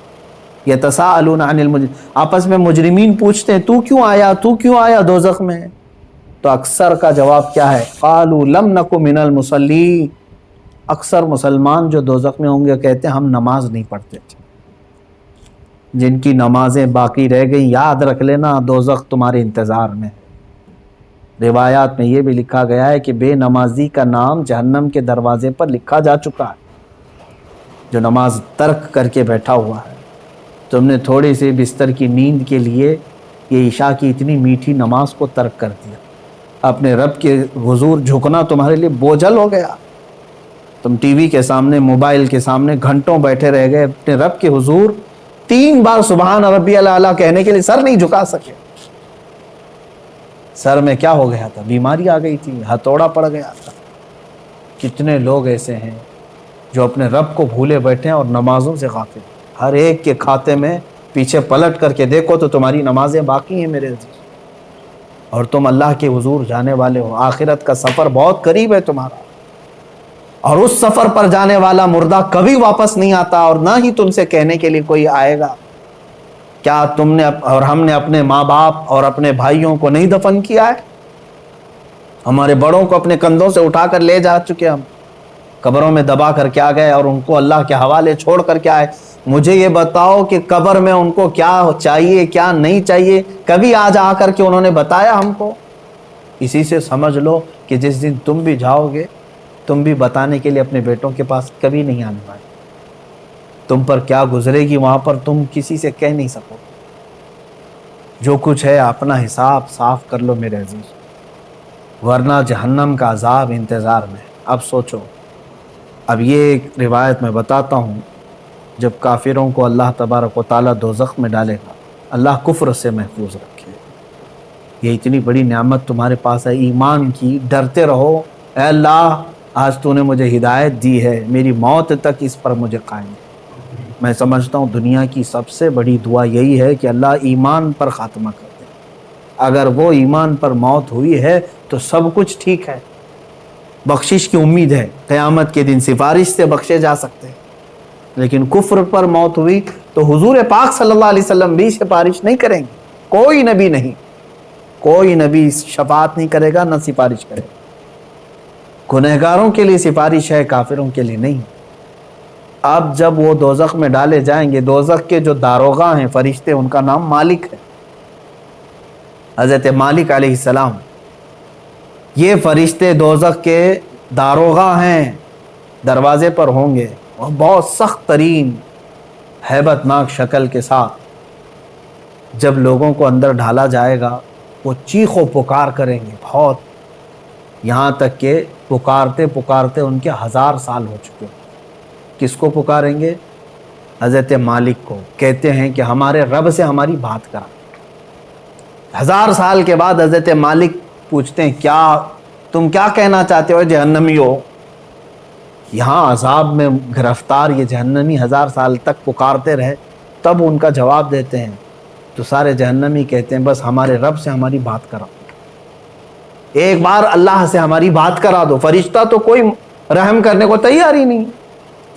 یتساءلون عن المجرمین، آپس میں مجرمین پوچھتے ہیں تو کیوں آیا دوزخ میں؟ تو اکثر کا جواب کیا ہے؟ قالوا لم نک من المصلین، اکثر مسلمان جو دوزخ میں ہوں گے کہتے ہیں ہم نماز نہیں پڑھتے تھے۔ جن کی نمازیں باقی رہ گئیں یاد رکھ لینا دوزخ تمہارے انتظار میں ہے۔ روایات میں یہ بھی لکھا گیا ہے کہ بے نمازی کا نام جہنم کے دروازے پر لکھا جا چکا ہے، جو نماز ترک کر کے بیٹھا ہوا ہے۔ تم نے تھوڑی سی بستر کی نیند کے لیے یہ عشاء کی اتنی میٹھی نماز کو ترک کر دیا، اپنے رب کے حضور جھکنا تمہارے لیے بوجھل ہو گیا۔ تم ٹی وی کے سامنے، موبائل کے سامنے گھنٹوں بیٹھے رہ گئے، اپنے رب کے حضور 3 بار سبحان ربی الاعلیٰ کہنے کے لیے سر نہیں جھکا سکے۔ سر میں کیا ہو گیا تھا؟ بیماری آ گئی تھی، ہتھوڑا پڑ گیا تھا۔ کتنے لوگ ایسے ہیں جو اپنے رب کو بھولے بیٹھے ہیں اور نمازوں سے غافل۔ ہر ایک کے کھاتے میں پیچھے پلٹ کر کے دیکھو تو تمہاری نمازیں باقی ہیں میرے عزیز، اور تم اللہ کے حضور جانے والے ہو۔ آخرت کا سفر بہت قریب ہے تمہارا، اور اس سفر پر جانے والا مردہ کبھی واپس نہیں آتا، اور نہ ہی تم سے کہنے کے لیے کوئی آئے گا کیا تم نے اور ہم نے اپنے ماں باپ اور اپنے بھائیوں کو نہیں دفن کیا ہے؟ ہمارے بڑوں کو اپنے کندھوں سے اٹھا کر لے جا چکے، ہم قبروں میں دبا کر کے آ گئے اور ان کو اللہ کے حوالے چھوڑ کر کے آئے۔ مجھے یہ بتاؤ کہ قبر میں ان کو کیا چاہیے کیا نہیں چاہیے، کبھی آج آ کر کے انہوں نے بتایا ہم کو؟ اسی سے سمجھ لو کہ جس دن تم بھی جاؤ گے تم بھی بتانے کے لیے اپنے بیٹوں کے پاس کبھی نہیں آنے والے۔ تم پر کیا گزرے گی وہاں پر تم کسی سے کہہ نہیں سکو۔ جو کچھ ہے اپنا حساب صاف کر لو میرے عزیز، ورنہ جہنم کا عذاب انتظار میں۔ اب سوچو، اب یہ ایک روایت میں بتاتا ہوں، جب کافروں کو اللہ تبارک و تعالیٰ دوزخ میں ڈالے گا، اللہ کفر سے محفوظ رکھے۔ یہ اتنی بڑی نعمت تمہارے پاس ہے ایمان کی، ڈرتے رہو، اے اللہ آج تو نے مجھے ہدایت دی ہے، میری موت تک اس پر مجھے قائم ہے۔ میں سمجھتا ہوں دنیا کی سب سے بڑی دعا یہی ہے کہ اللہ ایمان پر خاتمہ کر دے۔ اگر وہ ایمان پر موت ہوئی ہے تو سب کچھ ٹھیک ہے، بخشش کی امید ہے، قیامت کے دن سفارش سے بخشے جا سکتے ہیں۔ لیکن کفر پر موت ہوئی تو حضور پاک صلی اللہ علیہ وسلم بھی سفارش نہیں کریں گے، کوئی نبی نہیں۔ کوئی نبی شفاعت نہیں کرے گا، نہ سفارش کرے گا۔ گنہگاروں کے لیے سفارش ہے، کافروں کے لیے نہیں۔ اب جب وہ دوزخ میں ڈالے جائیں گے، دوزخ کے جو داروغہ ہیں فرشتے، ان کا نام مالک ہے، حضرت مالک علیہ السلام۔ یہ فرشتے دوزخ کے داروغہ ہیں، دروازے پر ہوں گے، اور بہت سخت ترین ہیبت ناک شکل کے ساتھ جب لوگوں کو اندر ڈھالا جائے گا، وہ چیخ و پکار کریں گے بہت، یہاں تک کہ پکارتے پکارتے ان کے 1000 سال ہو چکے۔ کس کو پکاریں گے؟ حضرت مالک کو۔ کہتے ہیں کہ ہمارے رب سے ہماری بات کرا۔ 1000 سال کے بعد حضرت مالک پوچھتے ہیں تم کیا کہنا چاہتے ہو جہنمی ہو؟ یہاں عذاب میں گرفتار یہ جہنمی 1000 سال تک پکارتے رہے، تب ان کا جواب دیتے ہیں تو سارے جہنمی کہتے ہیں بس ہمارے رب سے ہماری بات کرا، ایک بار اللہ سے ہماری بات کرا دو۔ فرشتہ تو کوئی رحم کرنے کو تیار ہی نہیں،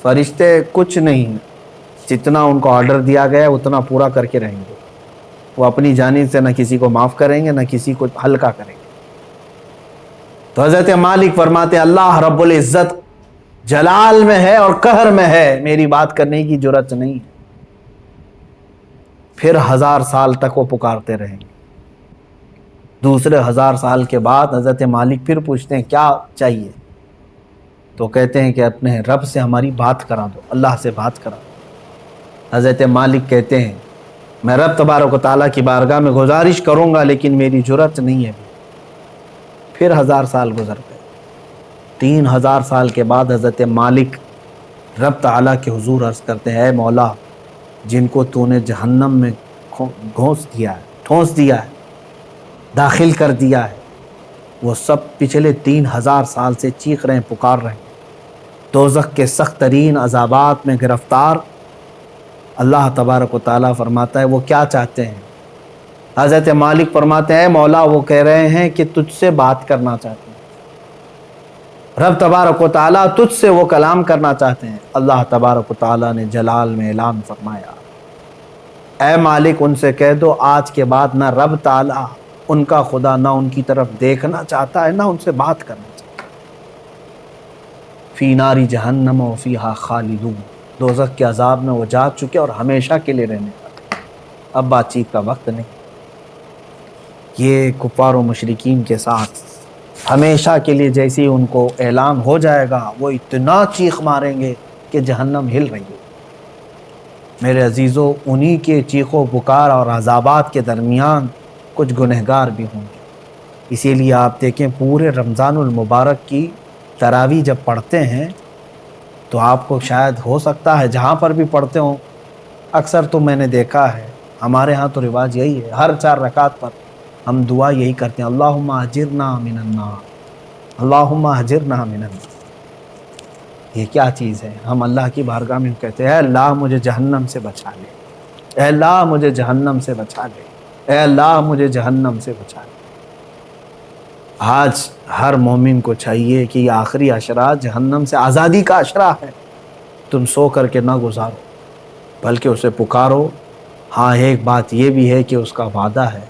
فرشتے کچھ نہیں، جتنا ان کو آرڈر دیا گیا ہے اتنا پورا کر کے رہیں گے۔ وہ اپنی جانب سے نہ کسی کو معاف کریں گے، نہ کسی کو ہلکا کریں گے۔ تو حضرت مالک فرماتے ہیں اللہ رب العزت جلال میں ہے اور قہر میں ہے، میری بات کرنے کی جرات نہیں ہے۔ پھر 1000 سال تک وہ پکارتے رہیں گے۔ دوسرے 1000 سال کے بعد حضرت مالک پھر پوچھتے ہیں کیا چاہیے؟ تو کہتے ہیں کہ اپنے رب سے ہماری بات کرا دو، اللہ سے بات کرا دو۔ حضرت مالک کہتے ہیں میں رب تبارک و تعالیٰ کی بارگاہ میں گزارش کروں گا، لیکن میری جرات نہیں ہے۔ پھر 1000 سال گزر گئے۔ 3000 سال کے بعد حضرت مالک رب تعالیٰ کے حضور عرض کرتے ہیں اے مولا، جن کو تو نے جہنم میں ٹھونس دیا ہے، داخل کر دیا ہے، وہ سب پچھلے 3000 سال سے چیخ رہے ہیں، پکار رہے ہیں، دوزخ کے سخت ترین عذابات میں گرفتار۔ اللہ تبارک و تعالیٰ فرماتا ہے وہ کیا چاہتے ہیں؟ حضرت مالک فرماتے ہیں مولا وہ کہہ رہے ہیں کہ تجھ سے بات کرنا چاہتے ہیں، رب تبارک و تعالیٰ تجھ سے وہ کلام کرنا چاہتے ہیں۔ اللہ تبارک و تعالیٰ نے جلال میں اعلان فرمایا اے مالک ان سے کہہ دو آج کے بعد نہ رب تعالیٰ ان کا خدا نہ ان کی طرف دیکھنا چاہتا ہے، نہ ان سے بات کرنا چاہتا ہے۔ فی ناری جہنم و فیہا خالدون، دوزخ کے عذاب میں وہ جا چکے اور ہمیشہ کے لیے رہنے والے، اب بات چیت کا وقت نہیں۔ یہ کفار و مشرکین کے ساتھ ہمیشہ کے لیے جیسے ہی ان کو اعلان ہو جائے گا وہ اتنا چیخ ماریں گے کہ جہنم ہل رہی ہے۔ میرے عزیزو انہی کے چیخ و پکار اور عذابات کے درمیان کچھ گنہگار بھی ہوں گے۔ اسی لیے آپ دیکھیں پورے رمضان المبارک کی تراویح جب پڑھتے ہیں تو آپ کو شاید ہو سکتا ہے جہاں پر بھی پڑھتے ہوں، اکثر تو میں نے دیکھا ہے ہمارے ہاں تو رواج یہی ہے، ہر 4 رکعت پر ہم دعا یہی کرتے ہیں اللہم اجرنا من النار، اللہم اجرنا من النار۔ یہ کیا چیز ہے؟ ہم اللہ کی بارگاہ میں کہتے ہیں اے اللہ مجھے جہنم سے بچا لے، اے اللہ مجھے جہنم سے بچا لے، اے اللہ مجھے جہنم سے بچا لے۔ آج ہر مومن کو چاہیے کہ یہ آخری عشرہ جہنم سے آزادی کا عشرہ ہے، تم سو کر کے نہ گزارو بلکہ اسے پکارو۔ ہاں ایک بات یہ بھی ہے کہ اس کا وعدہ ہے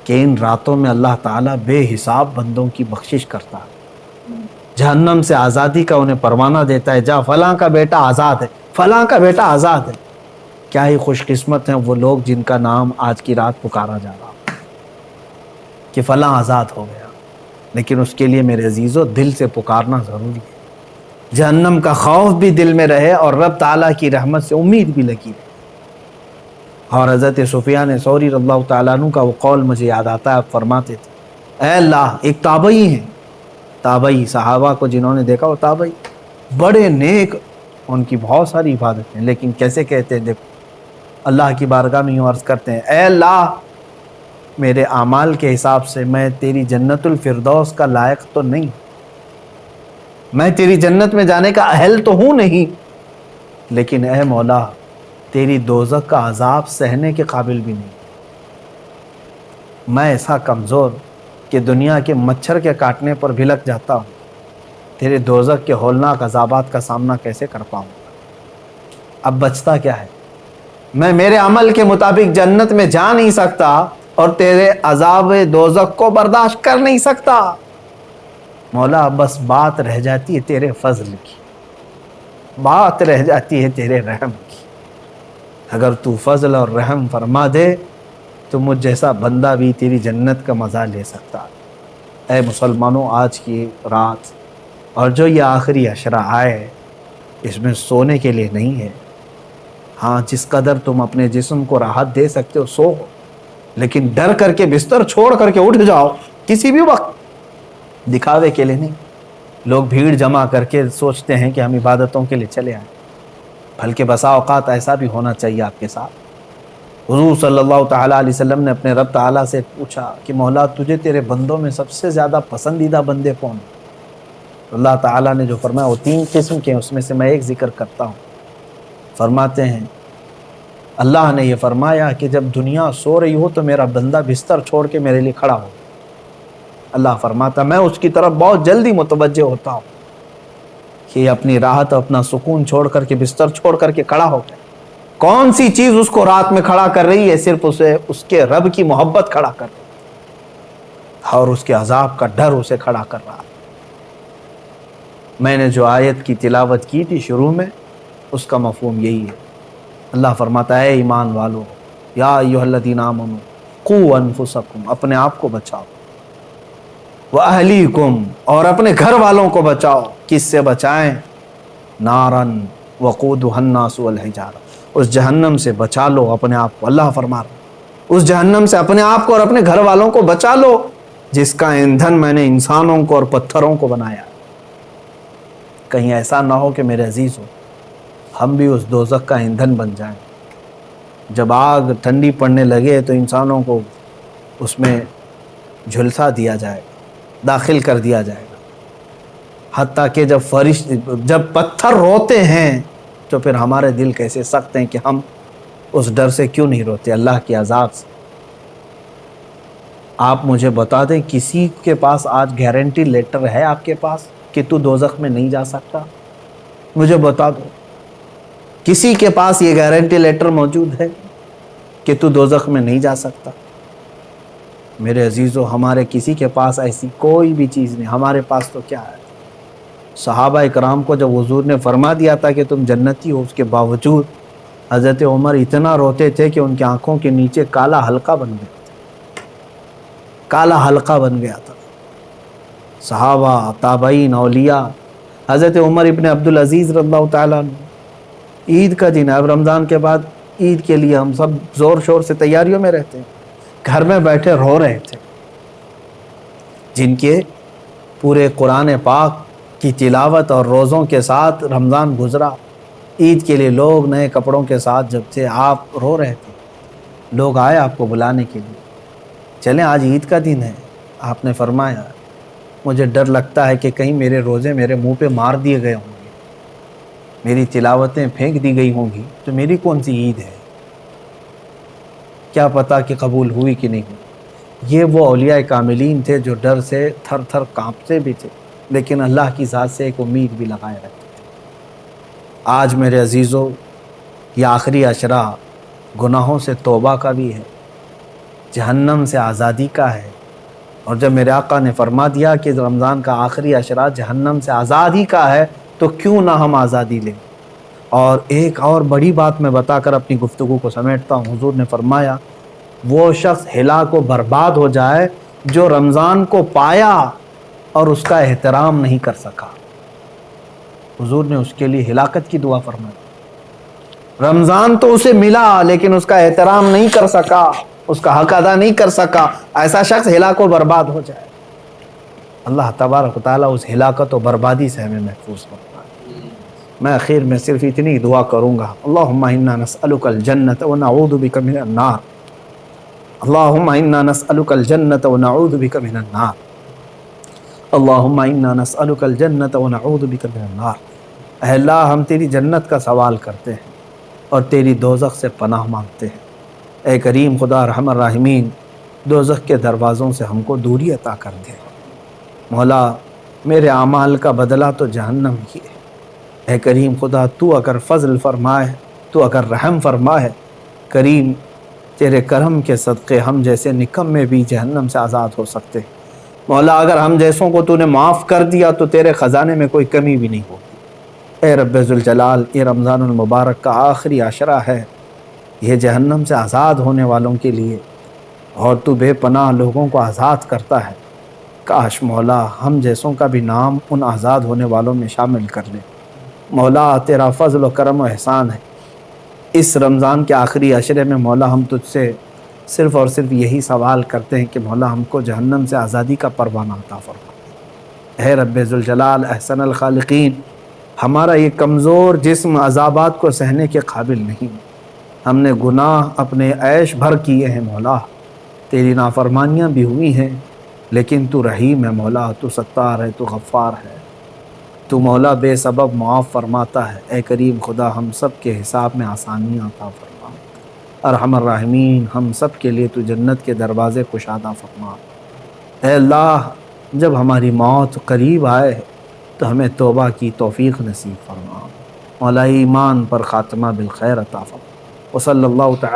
کہ ان راتوں میں اللہ تعالیٰ بے حساب بندوں کی بخشش کرتا ہے، جہنم سے آزادی کا انہیں پروانہ دیتا ہے، جا فلاں کا بیٹا آزاد ہے، فلاں کا بیٹا آزاد ہے۔ کیا ہی خوش قسمت ہیں وہ لوگ جن کا نام آج کی رات پکارا جا رہا کہ فلاں آزاد ہو گیا، لیکن اس کے لیے میرے عزیزو دل سے پکارنا ضروری ہے، جہنم کا خوف بھی دل میں رہے اور رب تعالیٰ کی رحمت سے امید بھی لگی رہے۔ اور حضرت سفیان ثوری رضی اللہ تعالیٰ عنہ کا وہ قول مجھے یاد آتا ہے، آپ فرماتے تھے اے اللہ، ایک تابعی ہیں، تابعی صحابہ کو جنہوں نے دیکھا وہ تابعی بڑے نیک، ان کی بہت ساری عبادتیں، لیکن کیسے کہتے ہیں دیکھو اللہ کی بارگاہ میں یوں عرض کرتے ہیں اے اللہ میرے اعمال کے حساب سے میں تیری جنت الفردوس کا لائق تو نہیں، میں تیری جنت میں جانے کا اہل تو ہوں نہیں، لیکن اے مولا تیری دوزخ کا عذاب سہنے کے قابل بھی نہیں، میں ایسا کمزور کہ دنیا کے مچھر کے کاٹنے پر بھلک جاتا ہوں، تیرے دوزخ کے ہولناک عذابات کا سامنا کیسے کر پاؤں؟ اب بچتا کیا ہے؟ میں میرے عمل کے مطابق جنت میں جا نہیں سکتا، اور تیرے عذاب دوزخ کو برداشت کر نہیں سکتا۔ مولا بس بات رہ جاتی ہے تیرے فضل کی، بات رہ جاتی ہے تیرے رحم کی۔ اگر تو فضل اور رحم فرما دے تو مجھ جیسا بندہ بھی تیری جنت کا مزہ لے سکتا۔ اے مسلمانوں، آج کی رات اور جو یہ آخری عشرہ آئے، اس میں سونے کے لیے نہیں ہے۔ ہاں، جس قدر تم اپنے جسم کو راحت دے سکتے ہو سو، لیکن ڈر کر کے بستر چھوڑ کر کے اٹھ جاؤ کسی بھی وقت، دکھاوے کے لیے نہیں۔ لوگ بھیڑ جمع کر کے سوچتے ہیں کہ ہم عبادتوں کے لیے چلے آئیں، بلکہ بسا اوقات ایسا بھی ہونا چاہیے آپ کے ساتھ۔ حضور صلی اللہ تعالیٰ علیہ وسلم نے اپنے رب تعالیٰ سے پوچھا کہ مولا تجھے تیرے بندوں میں سب سے زیادہ پسندیدہ بندے کون ہیں؟ اللہ تعالیٰ نے جو فرمایا وہ 3 قسم کے ہیں، اس میں سے میں ایک ذکر کرتا ہوں۔ فرماتے ہیں اللہ نے یہ فرمایا کہ جب دنیا سو رہی ہو تو میرا بندہ بستر چھوڑ کے میرے لیے کھڑا ہو۔ اللہ فرماتا میں اس کی طرف بہت جلدی متوجہ ہوتا ہوں کہ اپنی راحت اپنا سکون چھوڑ کر کے بستر چھوڑ کر کے کھڑا ہو گیا۔ کون سی چیز اس کو رات میں کھڑا کر رہی ہے؟ صرف اسے اس کے رب کی محبت کھڑا کر رہی ہے اور اس کے عذاب کا ڈر اسے کھڑا کر رہا ہے۔ میں نے جو آیت کی تلاوت کی تھی شروع میں، اس کا مفہوم یہی ہے۔ اللہ فرماتا ہے اے ایمان والو، یا ایھا الذین آمنوا قوا انفسکم، اپنے آپ کو بچاؤ، وَأَهْلِيكُمْ، اور اپنے گھر والوں کو بچاؤ۔ کس سے بچائیں؟ نارن وقودها الناس والحجارہ، اس جہنم سے بچا لو اپنے آپ کو۔ اللہ فرما رہا اس جہنم سے اپنے آپ کو اور اپنے گھر والوں کو بچا لو جس کا ایندھن میں نے انسانوں کو اور پتھروں کو بنایا۔ کہیں ایسا نہ ہو کہ میرے عزیز ہو ہم بھی اس دوزخ کا ایندھن بن جائیں۔ جب آگ ٹھنڈی پڑنے لگے تو انسانوں کو اس میں جھلسا دیا جائے گا، داخل کر دیا جائے گا، حتیٰ کہ جب پتھر روتے ہیں تو پھر ہمارے دل کیسے سخت ہیں کہ ہم اس ڈر سے کیوں نہیں روتے، اللہ کے عذاب سے۔ آپ مجھے بتا دیں کسی کے پاس آج گارنٹی لیٹر ہے آپ کے پاس کہ تو دوزخ میں نہیں جا سکتا؟ مجھے بتا دو کسی کے پاس یہ گارنٹی لیٹر موجود ہے کہ تو دوزخ میں نہیں جا سکتا؟ میرے عزیزو، ہمارے کسی کے پاس ایسی کوئی بھی چیز نہیں۔ ہمارے پاس تو کیا ہے؟ صحابہ اکرام کو جب حضور نے فرما دیا تھا کہ تم جنتی ہو، اس کے باوجود حضرت عمر اتنا روتے تھے کہ ان کی آنکھوں کے نیچے کالا حلقہ بن گیا تھا، کالا حلقہ بن گیا تھا۔ صحابہ، تابعین، اولیاء، حضرت عمر ابن عبدالعزیز رضی اللہ تعالیٰ عنہ، عید کا دن ہے، اب رمضان کے بعد عید کے لیے ہم سب زور شور سے تیاریوں میں رہتے ہیں، گھر میں بیٹھے رو رہے تھے۔ جن کے پورے قرآن پاک کی تلاوت اور روزوں کے ساتھ رمضان گزرا، عید کے لیے لوگ نئے کپڑوں کے ساتھ جب تھے، آپ رو رہے تھے۔ لوگ آئے آپ کو بلانے کے لیے، چلیں آج عید کا دن ہے۔ آپ نے فرمایا مجھے ڈر لگتا ہے کہ کہیں میرے روزے میرے منہ پہ مار دیے گئے ہوں گے، میری تلاوتیں پھینک دی گئی ہوں گی، تو میری کون سی عید ہے؟ کیا پتا کہ قبول ہوئی کہ نہیں ہوئی۔ یہ وہ اولیاء کاملین تھے جو ڈر سے تھر تھر کانپتے بھی تھے، لیکن اللہ کی ذات سے ایک امید بھی لگائے رکھتے تھے۔ آج میرے عزیزو یہ آخری عشرہ گناہوں سے توبہ کا بھی ہے، جہنم سے آزادی کا ہے۔ اور جب میرے آقا نے فرما دیا کہ رمضان کا آخری عشرہ جہنم سے آزادی کا ہے تو کیوں نہ ہم آزادی لیں۔ اور ایک اور بڑی بات میں بتا کر اپنی گفتگو کو سمیٹتا ہوں۔ حضور نے فرمایا وہ شخص ہلاک و برباد ہو جائے جو رمضان کو پایا اور اس کا احترام نہیں کر سکا۔ حضور نے اس کے لیے ہلاکت کی دعا فرمائی۔ رمضان تو اسے ملا لیکن اس کا احترام نہیں کر سکا، اس کا حق ادا نہیں کر سکا، ایسا شخص ہلاک و برباد ہو جائے۔ اللہ تبارک و تعالیٰ اس ہلاکت و بربادی سے ہمیں محفوظ فرمائے۔ میں اخیر میں صرف اتنی دعا کروں گا، اللہم انا نسألک الجنۃ ونعوذ بک من النار، اللہم انا نسألک الجنۃ ونعوذ بک من النار، اللہم انا نسألک الجنۃ ونعوذ بک من النار۔ اے اللہ ہم تیری جنت کا سوال کرتے ہیں اور تیری دوزخ سے پناہ مانگتے ہیں۔ اے کریم خدا ارحم الراحمین، دوزخ کے دروازوں سے ہم کو دوری عطا کر دے۔ مولا میرے اعمال کا بدلہ تو جہنم ہی ہے۔ اے کریم خدا تو اگر فضل فرمائے، تو اگر رحم فرمائے، کریم تیرے کرم کے صدقے ہم جیسے نکمے بھی جہنم سے آزاد ہو سکتے۔ مولا اگر ہم جیسوں کو تو نے معاف کر دیا تو تیرے خزانے میں کوئی کمی بھی نہیں ہوگی۔ اے رب ذوالجلال، یہ رمضان المبارک کا آخری عشرہ ہے، یہ جہنم سے آزاد ہونے والوں کے لیے، اور تو بے پناہ لوگوں کو آزاد کرتا ہے۔ کاش مولا ہم جیسوں کا بھی نام ان آزاد ہونے والوں میں شامل کر لے۔ مولا تیرا فضل و کرم و احسان ہے، اس رمضان کے آخری عشرے میں مولا ہم تجھ سے صرف اور صرف یہی سوال کرتے ہیں کہ مولا ہم کو جہنم سے آزادی کا پروانہ عطا فرما۔ اے رب ذوالجلال احسن الخالقین، ہمارا یہ کمزور جسم عذابات کو سہنے کے قابل نہیں، ہم نے گناہ اپنے عیش بھر کیے ہیں مولا، تیری نافرمانیاں بھی ہوئی ہیں، لیکن تو رحیم ہے مولا، تو ستار ہے، تو غفار ہے، تو مولا بے سبب معاف فرماتا ہے۔ اے کریم خدا ہم سب کے حساب میں آسانیاں عطا فرما، ارحم الراحمین ہم سب کے لیے تو جنت کے دروازے کشادہ فرما۔ اے اللہ جب ہماری موت قریب آئے تو ہمیں توبہ کی توفیق نصیب فرما، مولا ایمان پر خاتمہ بالخیر عطا فرما۔ وصلی اللہ تعالی